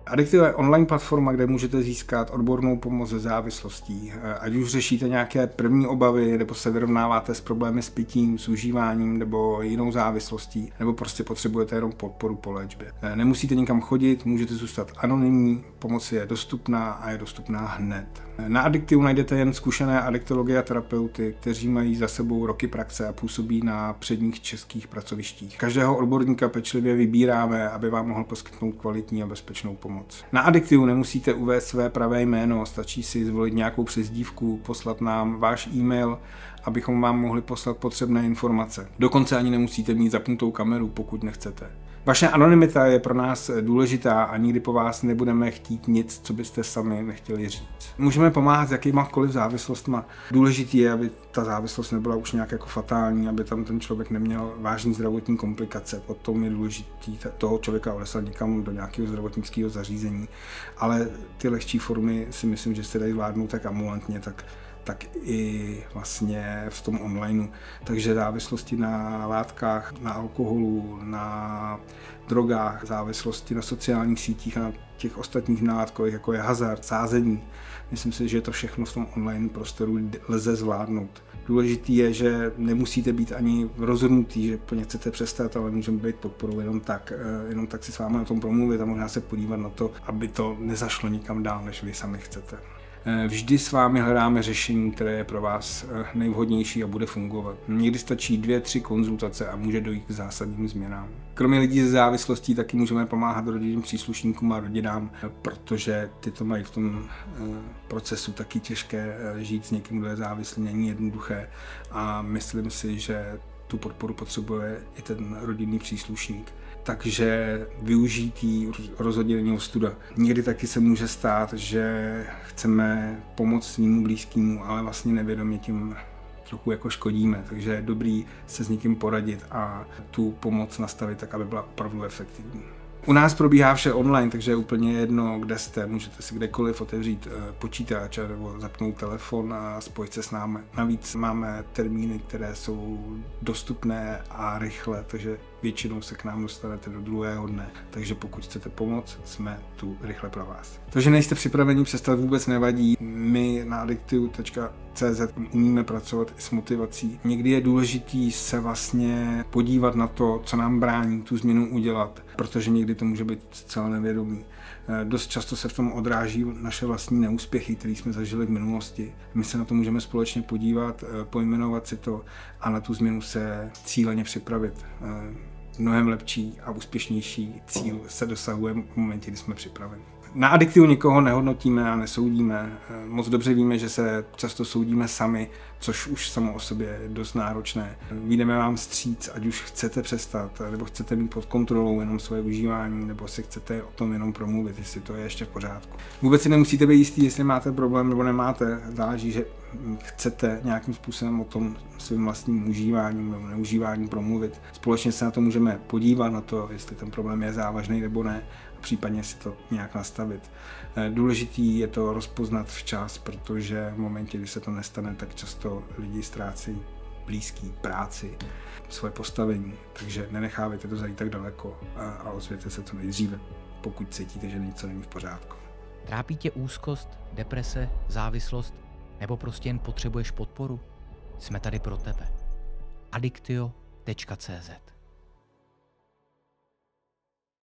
Addictio je online platforma, kde můžete získat odbornou pomoc ze závislostí. Ať už řešíte nějaké první obavy, nebo se vyrovnáváte s problémy s pitím, s užíváním nebo jinou závislostí, nebo prostě potřebujete jenom podporu po léčbě. Nemusíte nikam chodit, můžete zůstat anonymní, pomoc je dostupná a je dostupná hned. Na Addictiu najdete jen zkušené adiktology a terapeuty, kteří mají za sebou roky praxe a působí na předních českých pracovištích. Každého odborníka pečlivě vybíráme, aby vám mohl poskytnout kvalitní a bezpečnou pomoc. Na Addictiu nemusíte uvést své pravé jméno, stačí si zvolit nějakou přezdívku, poslat nám váš e-mail, abychom vám mohli poslat potřebné informace. Dokonce ani nemusíte mít zapnutou kameru, pokud nechcete. Vaše anonymita je pro nás důležitá a nikdy po vás nebudeme chtít nic, co byste sami nechtěli říct. Můžeme pomáhat s jakýmakoliv závislostma. Důležitý je, aby ta závislost nebyla už nějak jako fatální, aby tam ten člověk neměl vážné zdravotní komplikace. Potom je důležitý toho člověka odeslat někam do nějakého zdravotnického zařízení. Ale ty lehčí formy si myslím, že se dají zvládnout tak ambulantně, tak i vlastně v tom onlineu. Takže závislosti na látkách, na alkoholu, na drogách, závislosti na sociálních sítích a na těch ostatních nálátkových, jako je hazard, sázení. Myslím si, že to všechno v tom online prostoru lze zvládnout. Důležitý je, že nemusíte být ani rozhodnutý, že po ně chcete přestat, ale můžeme být podporou jenom tak si s vámi o tom promluvit a možná se podívat na to, aby to nezašlo nikam dál, než vy sami chcete. Vždy s vámi hledáme řešení, které je pro vás nejvhodnější a bude fungovat. Někdy stačí 2-3 konzultace a může dojít k zásadním změnám. Kromě lidí se závislostí taky můžeme pomáhat rodinným příslušníkům a rodinám, protože ty to mají v tom procesu taky těžké. Žít s někým, kdo je závislý, není jednoduché a myslím si, že tu podporu potřebuje i ten rodinný příslušník. Takže využití rozhodně není ostuda. Někdy taky se může stát, že chceme pomoct svému blízkému, ale vlastně nevědomě tím trochu jako škodíme. Takže je dobrý se s někým poradit a tu pomoc nastavit tak, aby byla opravdu efektivní. U nás probíhá vše online, takže je úplně jedno, kde jste. Můžete si kdekoliv otevřít počítač nebo zapnout telefon a spojit se s námi. Navíc máme termíny, které jsou dostupné a rychle, takže většinou se k nám dostanete do druhého dne. Takže pokud chcete pomoct, jsme tu rychle pro vás. To, že nejste připraveni přestat, vůbec nevadí. My na addictiu.cz umíme pracovat i s motivací. Někdy je důležitý se vlastně podívat na to, co nám brání tu změnu udělat, protože někdy to může být zcela nevědomý. Dost často se v tom odráží naše vlastní neúspěchy, které jsme zažili v minulosti. My se na to můžeme společně podívat, pojmenovat si to a na tu změnu se cíleně připravit. Mnohem lepší a úspěšnější cíl se dosahuje v momentě, kdy jsme připraveni. Na Addictiu nikoho nehodnotíme a nesoudíme. Moc dobře víme, že se často soudíme sami, což už samo o sobě je dost náročné. Vyjdeme vám vstříc, ať už chcete přestat, nebo chcete mít pod kontrolou jenom svoje užívání, nebo si chcete o tom jenom promluvit, jestli to je ještě v pořádku. Vůbec si nemusíte být jistý, jestli máte problém nebo nemáte. Záleží, že chcete nějakým způsobem o tom svým vlastním užíváním nebo neužíváním promluvit. Společně se na to můžeme podívat, na to, jestli ten problém je závažný nebo ne, případně si to nějak nastavit. Důležitý je to rozpoznat včas, protože v momentě, kdy se to nestane, tak často lidi ztrácí blízký, práci, svoje postavení. Takže nenechávejte to zajít tak daleko a ozvěte se co nejdříve, pokud cítíte, že něco není v pořádku. Trápí tě úzkost, deprese, závislost nebo prostě jen potřebuješ podporu? Jsme tady pro tebe. Addictio.cz